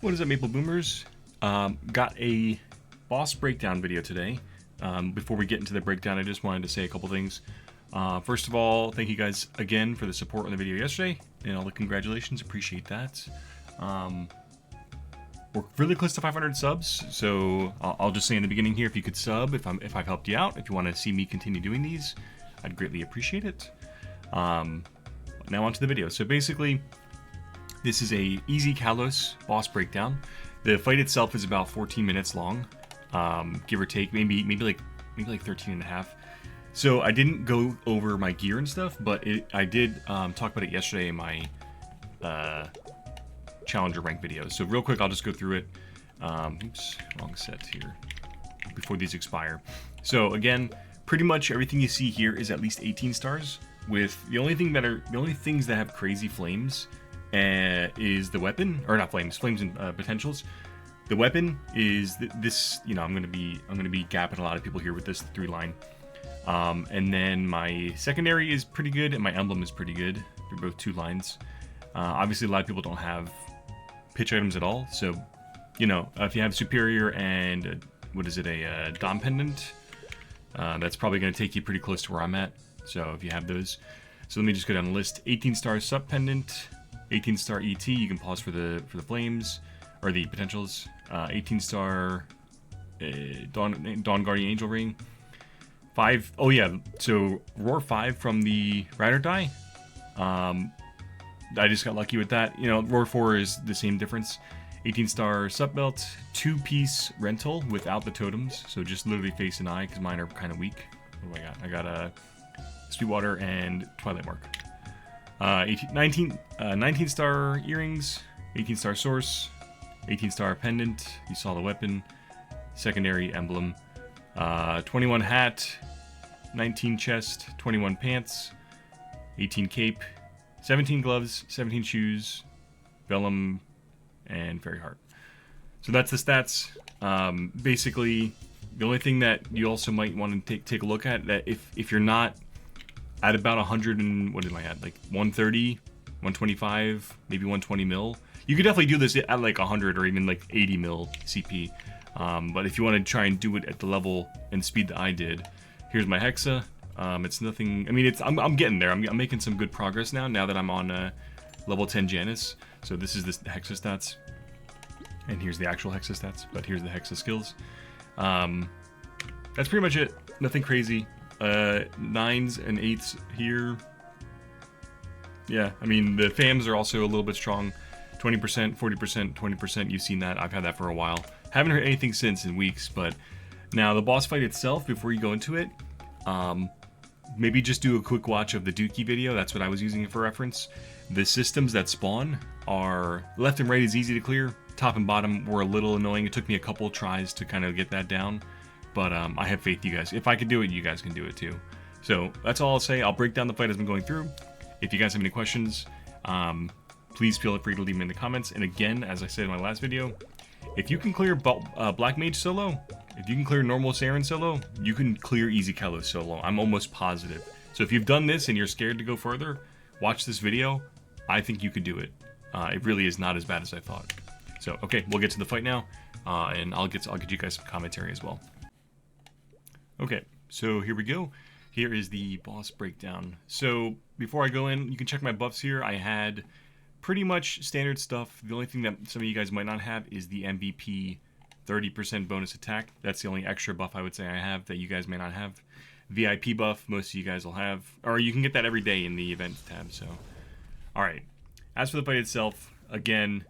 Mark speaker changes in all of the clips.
Speaker 1: What is up, Maple Boomers? Got a boss breakdown video today. Before we get into the breakdown, I just wanted to say a couple things. First of all, thank you guys again for the support on the video yesterday and all the congratulations. Appreciate that. We're really close to 500 subs, so I'll just say in the beginning here, if you could sub, if I've helped you out, if you want to see me continue doing these, I'd greatly appreciate it. Now onto the video. So basically, this is a easy Kalos boss breakdown. The fight itself is about 14 minutes long, give or take, maybe like 13 and a half. So I didn't go over my gear and stuff, but I did talk about it yesterday in my Challenger rank videos. So real quick, I'll just go through it. Oops, wrong set here. Before these expire. So again, pretty much everything you see here is at least 18 stars. With the only things that have crazy flames is the weapon, or not flames and potentials. The weapon is this. You know, I'm gonna be gapping a lot of people here with this 3-line. And then my secondary is pretty good, and my emblem is pretty good. They're both 2 lines. Obviously, a lot of people don't have pitch items at all, so you know, if you have superior and what is it, a Dom pendant, that's probably going to take you pretty close to where I'm at. So if you have those, so let me just go down the list. 18 star sub pendant, 18 star ET. You can pause for the flames or the potentials. 18 star Dawn Guardian Angel ring. 5. Oh yeah, so Roar 5 from the Ride or Die. I just got lucky with that. You know, Roar 4 is the same difference. 18 star sub belt, 2-piece rental without the totems, so just literally face and eye because mine are kind of weak. What do I got? I got a Sweetwater and Twilight Mark. 19 star earrings, 18 star source, 18 star pendant. You saw the weapon, secondary emblem. 21 hat, 19 chest, 21 pants, 18 cape, 17 gloves, 17 shoes, vellum, and fairy heart. So that's the stats. Basically, the only thing that you also might want to take a look at, that if you're not at about 100 and what am I at, like 130, 125, maybe 120 mil, you could definitely do this at like 100 or even like 80 mil CP. But if you want to try and do it at the level and speed that I did, here's my Hexa. It's nothing. I mean, I'm getting there. I'm making some good progress now that I'm on level 10 Janus. So this is the Hexa stats, and here's the actual Hexa stats. But here's the Hexa skills. That's pretty much it. Nothing crazy. 9s and 8s here. Yeah, I mean the FAMs are also a little bit strong. 20%, 40%, 20%. You've seen that. I've had that for a while. Haven't heard anything since in weeks. But now the boss fight itself, before you go into it, maybe just do a quick watch of the Dookie video. That's what I was using for reference. The systems that spawn are left and right is easy to clear. Top and bottom were a little annoying. It took me a couple tries to kind of get that down. But I have faith you guys. If I could do it, you guys can do it too. So that's all I'll say. I'll break down the fight as I'm going through. If you guys have any questions, please feel free to leave them in the comments. And again, as I said in my last video, if you can clear Black Mage solo, if you can clear normal Saren solo, you can clear easy Kalos solo. I'm almost positive. So if you've done this and you're scared to go further, watch this video. I think you could do it. It really is not as bad as I thought. So okay, we'll get to the fight now, and I'll get you guys some commentary as well. Okay, so here we go. Here is the boss breakdown. So before I go in, you can check my buffs here. I had pretty much standard stuff. The only thing that some of you guys might not have is the MVP 30% bonus attack. That's the only extra buff I would say I have that you guys may not have. VIP buff, most of you guys will have, or you can get that every day in the events tab. So, all right. As for the fight itself, again,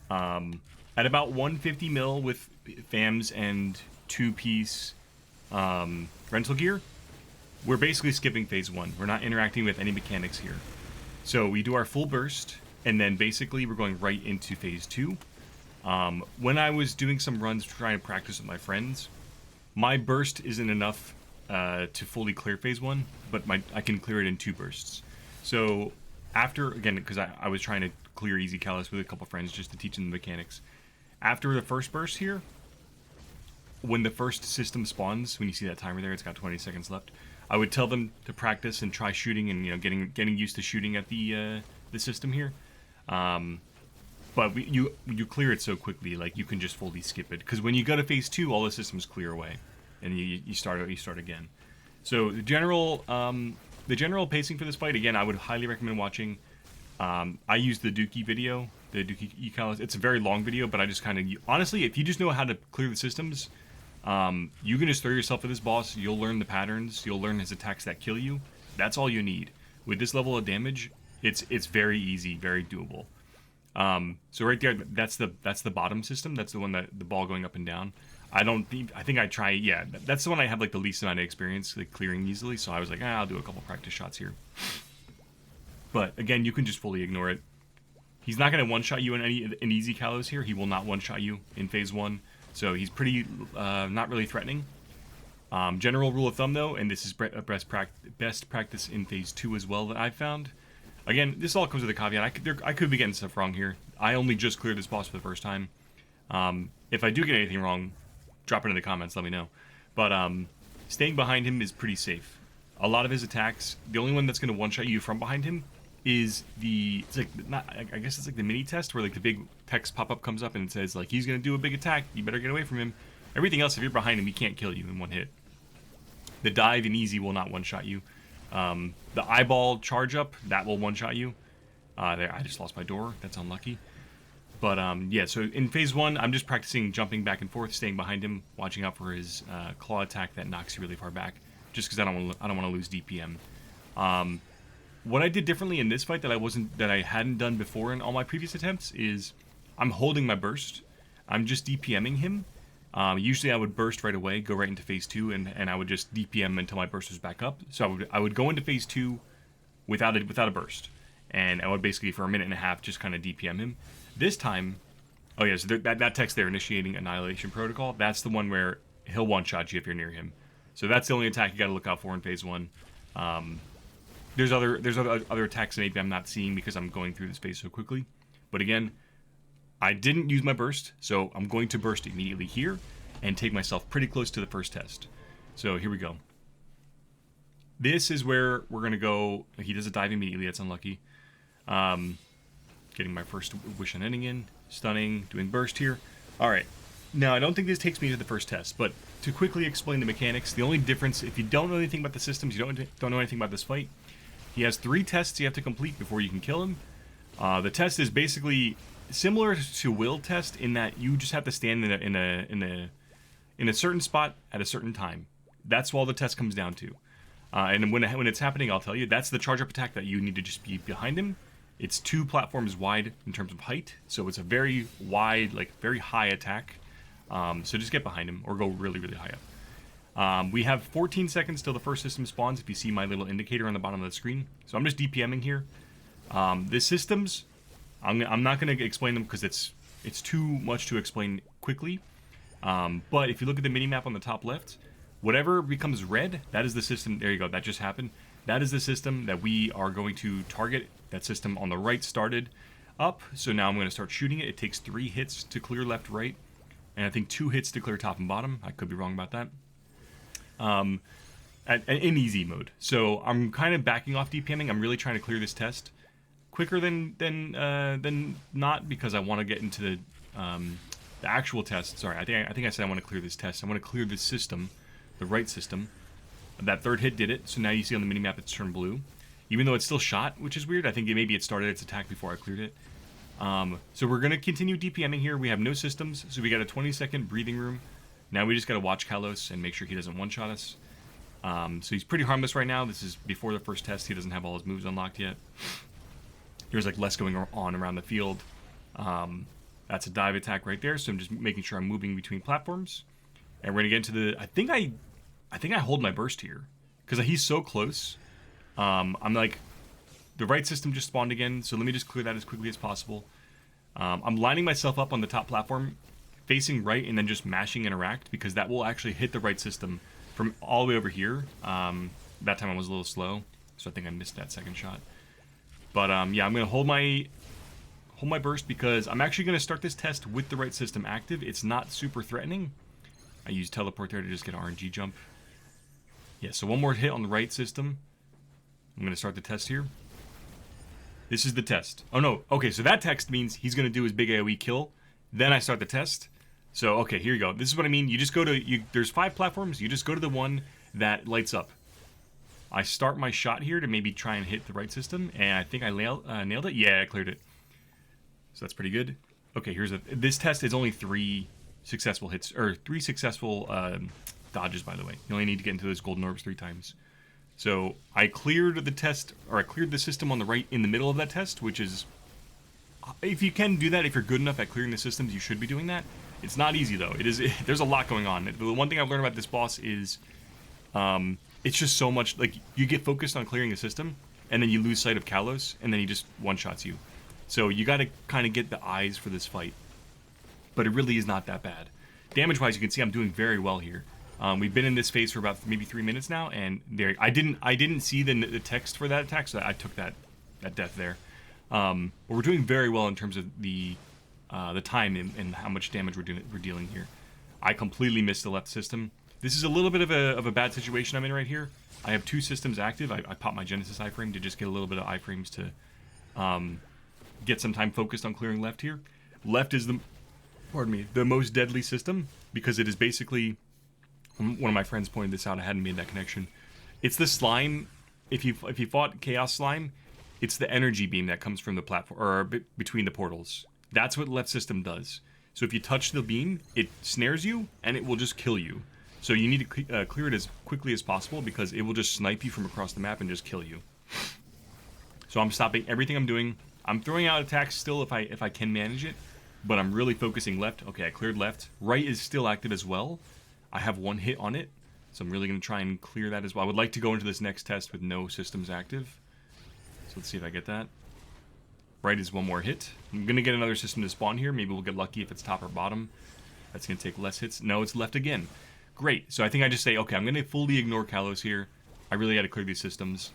Speaker 1: at about 150 mil with FAMs and 2-piece rental gear, we're basically skipping phase 1. We're not interacting with any mechanics here. So we do our full burst, and then basically we're going right into phase 2. When I was doing some runs trying to practice with my friends, my burst isn't enough to fully clear phase 1, but I can clear it in 2 bursts. So after, again, because I was trying to clear easy Kalos with a couple friends just to teach them the mechanics. After the first burst here, when the first system spawns, when you see that timer there, it's got 20 seconds left, I would tell them to practice and try shooting and, you know, getting used to shooting at the system here. but you clear it so quickly, like you can just fully skip it. Because when you go to phase 2, all the systems clear away, and you start again. So the general pacing for this fight, again, I would highly recommend watching. I use the Dookie video, the Dookie Kalos. It's a very long video, but I just kind of honestly, if you just know how to clear the systems, you can just throw yourself at this boss. You'll learn the patterns. You'll learn his attacks that kill you. That's all you need. With this level of damage, it's very easy, very doable. So right there, that's the bottom system. That's the one that the ball going up and down. I think I try. Yeah, that's the one I have like the least amount of experience like clearing easily. So I was like, I'll do a couple practice shots here. But again, you can just fully ignore it. He's not going to one-shot you in an easy Kalos here. He will not one-shot you in phase 1. So he's pretty not really threatening. General rule of thumb though, and this is best practice in phase 2 as well that I've found. Again, this all comes with a caveat. I could be getting stuff wrong here. I only just cleared this boss for the first time. If I do get anything wrong, drop it in the comments, let me know. But staying behind him is pretty safe. A lot of his attacks, the only one that's going to one-shot you from behind him is I guess it's like the mini test where like the big text pop-up comes up and it says like he's going to do a big attack, you better get away from him. Everything else, if you're behind him, he can't kill you in one hit. The dive and easy will not one-shot you. The eyeball charge up, that will one-shot you. There, I just lost my door. That's unlucky. But yeah, so in phase 1, I'm just practicing jumping back and forth, staying behind him, watching out for his claw attack that knocks you really far back, just because I don't want to lose DPM. What I did differently in this fight that I hadn't done before in all my previous attempts is I'm holding my burst. I'm just DPMing him. Usually I would burst right away, go right into phase 2, and I would just DPM until my burst was back up. So I would go into phase 2 without a burst, and I would basically for a minute and a half just kind of DPM him. This time, oh yeah, so that text there, initiating annihilation protocol, that's the one where he'll one-shot you if you're near him. So that's the only attack you got to look out for in phase 1. There's other attacks that maybe I'm not seeing because I'm going through this phase so quickly. But again, I didn't use my burst, so I'm going to burst immediately here and take myself pretty close to the first test. So here we go. This is where we're going to go. He does a dive immediately. That's unlucky. Getting my first wish on ending in. Stunning. Doing burst here. All right. Now, I don't think this takes me to the first test, but to quickly explain the mechanics, the only difference, if you don't know anything about the systems, you don't know anything about this fight, he has 3 tests you have to complete before you can kill him. The test is basically similar to will test in that you just have to stand in a certain spot at a certain time. That's all the test comes down to. And when it's happening, I'll tell you, that's the charge up attack that you need to just be behind him. It's 2 platforms wide in terms of height, so it's a very wide, like very high attack. So just get behind him or go really, really high up. We have 14 seconds till the first system spawns, if you see my little indicator on the bottom of the screen. So I'm just DPMing here. The systems, I'm not going to explain them because it's too much to explain quickly. But if you look at the mini-map on the top left, whatever becomes red, that is the system. There you go, that just happened. That is the system that we are going to target. That system on the right started up, so now I'm going to start shooting it. It takes 3 hits to clear left, right, and I think 2 hits to clear top and bottom. I could be wrong about that. In easy mode. So I'm kind of backing off DPMing. I'm really trying to clear this test quicker than not, because I want to get into the actual test. Sorry, I think I said I want to clear this test. I want to clear this system, the right system. That 3rd hit did it, so now you see on the minimap it's turned blue. Even though it's still shot, which is weird. I think maybe it started its attack before I cleared it. So we're going to continue DPMing here. We have no systems, so we got a 20-second breathing room. Now we just got to watch Kalos and make sure he doesn't one-shot us. So he's pretty harmless right now. This is before the first test. He doesn't have all his moves unlocked yet. There's like less going on around the field. That's a dive attack right there, so I'm just making sure I'm moving between platforms. And we're going to get into the... I think I hold my burst here, because he's so close. I'm like, the right system just spawned again, so let me just clear that as quickly as possible. I'm lining myself up on the top platform, facing right, and then just mashing interact, because that will actually hit the right system from all the way over here. That time I was a little slow, so I think I missed that second shot. But yeah, I'm going to hold my burst, because I'm actually going to start this test with the right system active. It's not super threatening. I use teleport there to just get an RNG jump. Yeah, so one more hit on the right system. I'm going to start the test here. This is the test. Oh no, okay, so that text means he's gonna do his big AoE kill. Then I start the test. So, okay, here you go. This is what I mean. You just go to, there's 5 platforms. You just go to the one that lights up. I start my shot here to maybe try and hit the right system, and I think I nailed it. Yeah, I cleared it. So that's pretty good. Okay, this test is only 3 successful hits, or 3 successful dodges, by the way. You only need to get into those golden orbs 3 times. So I cleared the test, or I cleared the system on the right in the middle of that test, which is, if you can do that, if you're good enough at clearing the systems, you should be doing that. It's not easy though. There's a lot going on. The one thing I've learned about this boss is, it's just so much, like, you get focused on clearing the system, and then you lose sight of Kalos, and then he just one-shots you. So you gotta kind of get the eyes for this fight. But it really is not that bad. Damage-wise, you can see I'm doing very well here. We've been in this phase for about maybe 3 minutes now, and there I didn't see the text for that attack, so I took that death there. But we're doing very well in terms of the time and how much damage we're dealing here. I completely missed the left system. This is a little bit of a bad situation I'm in right here. I have 2 systems active. I popped my Genesis iframe to just get a little bit of iframes to get some time focused on clearing left here. Left is the most deadly system because it is basically, one of my friends pointed this out, I hadn't made that connection. It's the slime. If you fought Chaos Slime, it's the energy beam that comes from the platform, or between the portals. That's what left system does. So if you touch the beam, it snares you, and it will just kill you. So you need to clear it as quickly as possible, because it will just snipe you from across the map and just kill you. So I'm stopping everything I'm doing. I'm throwing out attacks still if I can manage it, but I'm really focusing left. Okay, I cleared left. Right is still active as well. I have 1 hit on it, so I'm really going to try and clear that as well. I would like to go into this next test with no systems active. So let's see if I get that. Right is 1 more hit. I'm going to get another system to spawn here. Maybe we'll get lucky if it's top or bottom. That's going to take less hits. No, it's left again. Great. So I think I just say, okay, I'm going to fully ignore Kalos here. I really got to clear these systems.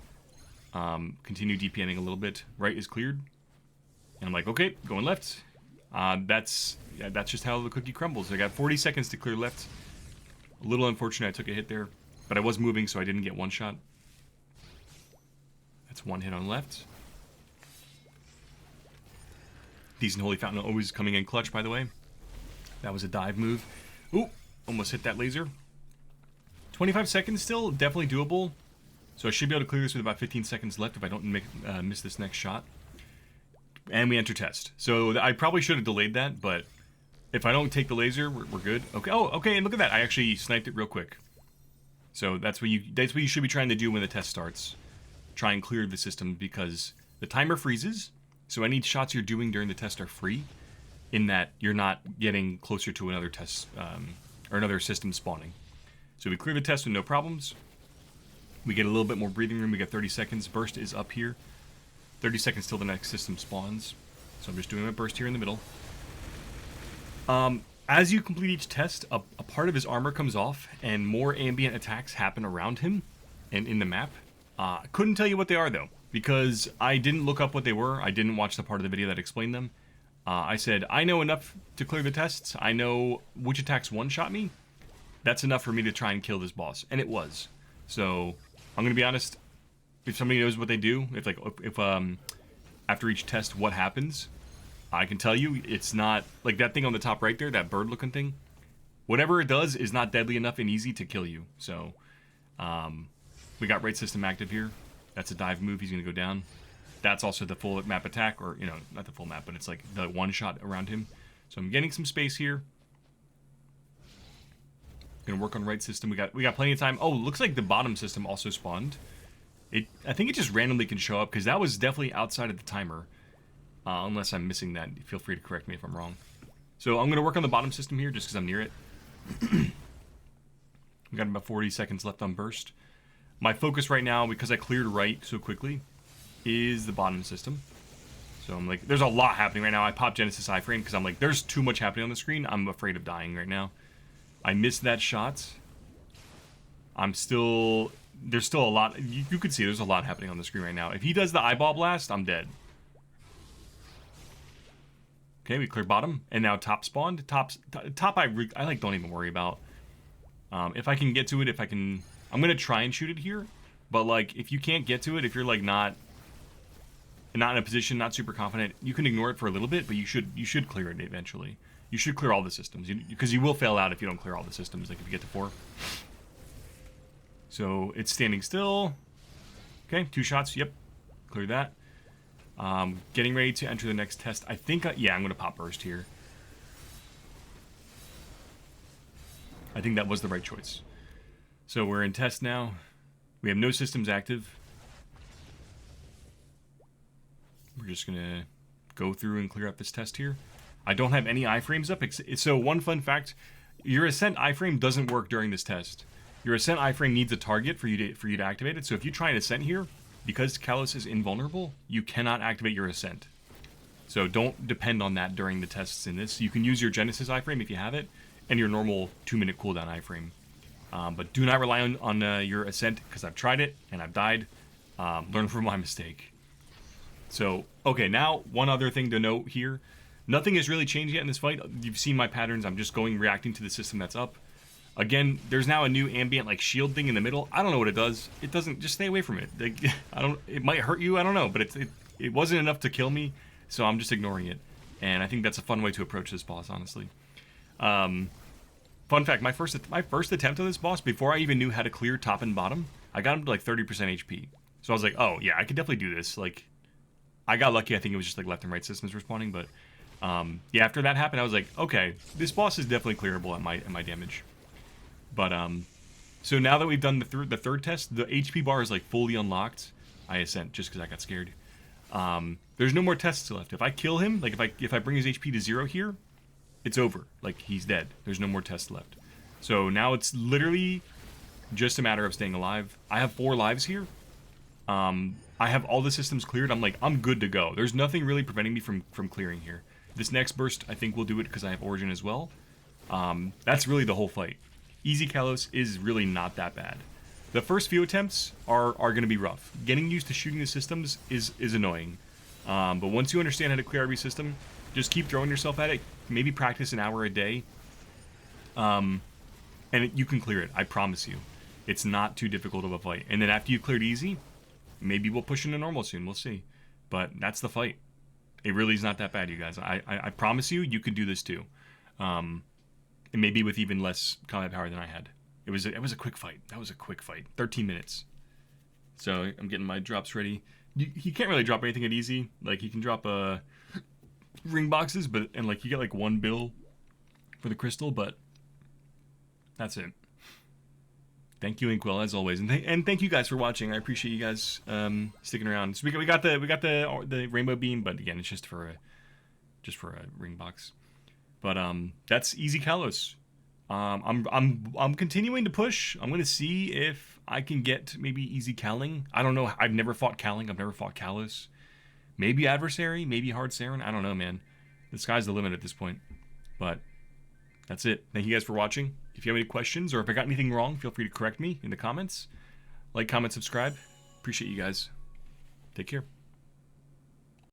Speaker 1: Continue DPNing a little bit. Right is cleared. And I'm like, okay, going left. That's just how the cookie crumbles. I got 40 seconds to clear left. A little unfortunate I took a hit there, but I was moving, so I didn't get 1 shot. That's 1 hit on left. Decent Holy Fountain always coming in clutch, by the way. That was a dive move. Ooh, almost hit that laser. 25 seconds still, definitely doable. So I should be able to clear this with about 15 seconds left if I don't miss this next shot. And we enter test. So I probably should have delayed that, but if I don't take the laser, we're good. Okay. Oh, okay. And look at that. I actually sniped it real quick. So that's what you should be trying to do when the test starts. Try and clear the system, because the timer freezes. So any shots you're doing during the test are free, in that you're not getting closer to another test or another system spawning. So we clear the test with no problems. We get a little bit more breathing room. We got 30 seconds. Burst is up here. 30 seconds till the next system spawns. So I'm just doing my burst here in the middle. As you complete each test, a part of his armor comes off, and more ambient attacks happen around him and in the map. I couldn't tell you what they are, though, because I didn't look up what they were. I didn't watch the part of the video that explained them. I said, I know enough to clear the tests. I know which attacks one-shot me. That's enough for me to try and kill this boss, and it was. So I'm going to be honest. If somebody knows what they do, if after each test what happens, I can tell you it's not, like that thing on the top right there, that bird looking thing, whatever it does is not deadly enough and easy to kill you. So we got right system active here. That's a dive move. He's going to go down. That's also the full map attack, or, you know, not the full map, but it's like the one shot around him. So I'm getting some space here. Gonna work on right system. We got plenty of time. Oh, looks like the bottom system also spawned. I think it just randomly can show up, because that was definitely outside of the timer. Unless I'm missing that. Feel free to correct me if I'm wrong. So I'm going to work on the bottom system here, just because I'm near it. We got about 40 seconds left on burst. My focus right now, because I cleared right so quickly, is the bottom system. So I'm like, there's a lot happening right now. I popped Genesis iframe, because I'm like, there's too much happening on the screen. I'm afraid of dying right now. I missed that shot. There's still a lot. You could see there's a lot happening on the screen right now. If he does the eyeball blast, I'm dead. Okay, we clear bottom, and now top spawned. Top I like don't even worry about. If I can get to it, I'm gonna try and shoot it here. But like, if you can't get to it, if you're like not, not in a position, not super confident, you can ignore it for a little bit, but you should clear it eventually. You should clear all the systems, because you will fail out if you don't clear all the systems, like if you get to 4. So it's standing still. Okay, 2 shots. Yep, clear that. Getting ready to enter the next test. I think, yeah, I'm going to pop burst here. I think that was the right choice. So we're in test now. We have no systems active. We're just going to go through and clear up this test here. I don't have any iframes up. So one fun fact, your Ascent iframe doesn't work during this test. Your Ascent iframe needs a target for you to activate it. So if you try an Ascent here, because Kalos is invulnerable, you cannot activate your Ascent. So don't depend on that during the tests in this. You can use your Genesis iframe if you have it, and your normal 2-minute cooldown iframe. But do not rely on your Ascent, because I've tried it, and I've died. Learn from my mistake. So, okay, now one other thing to note here. Nothing has really changed yet in this fight. You've seen my patterns. I'm just reacting to the system that's up. Again, there's now a new ambient like shield thing in the middle. I don't know what it does. It doesn't. Just stay away from it. Like, it might hurt you. I don't know, but it wasn't enough to kill me, so I'm just ignoring it. And I think that's a fun way to approach this boss, honestly. Fun fact: my first attempt on this boss, before I even knew how to clear top and bottom, I got him to like 30% HP. So I was like, oh yeah, I could definitely do this. Like, I got lucky. I think it was just like left and right systems respawning, but. Yeah, after that happened, I was like, okay, this boss is definitely clearable at my damage. But, so now that we've done the third test, the HP bar is, like, fully unlocked. I Ascent just because I got scared. There's no more tests left. If I kill him, like, if I bring his HP to 0 here, it's over. Like, he's dead. There's no more tests left. So now it's literally just a matter of staying alive. I have 4 lives here. I have all the systems cleared. I'm good to go. There's nothing really preventing me from clearing here. This next burst, I think we'll do it because I have Origin as well. That's really the whole fight. Easy Kalos is really not that bad. The first few attempts are going to be rough. Getting used to shooting the systems is annoying. But once you understand how to clear every system, just keep throwing yourself at it. Maybe practice an hour a day. And you can clear it, I promise you. It's not too difficult of a fight. And then after you've cleared easy, maybe we'll push into normal soon. We'll see. But that's the fight. It really is not that bad, you guys. I promise you, you can do this too. And maybe with even less combat power than I had. It was a quick fight. That was a quick fight. 13 minutes. So I'm getting my drops ready. He can't really drop anything at easy. Like, he can drop ring boxes, and like you get like 1 bill for the crystal, but that's it. Thank you, Inkwell, as always, and thank you guys for watching. I appreciate you guys sticking around. So we got the rainbow beam, but again, it's just for a ring box. But that's Easy Kalos. I'm continuing to push. I'm gonna see if I can get maybe Easy Kaling. I don't know. I've never fought Kaling. I've never fought Kalos. Maybe Adversary. Maybe Hard Saren. I don't know, man. The sky's the limit at this point. But that's it. Thank you guys for watching. If you have any questions or if I got anything wrong, feel free to correct me in the comments. Like, comment, subscribe. Appreciate you guys. Take care.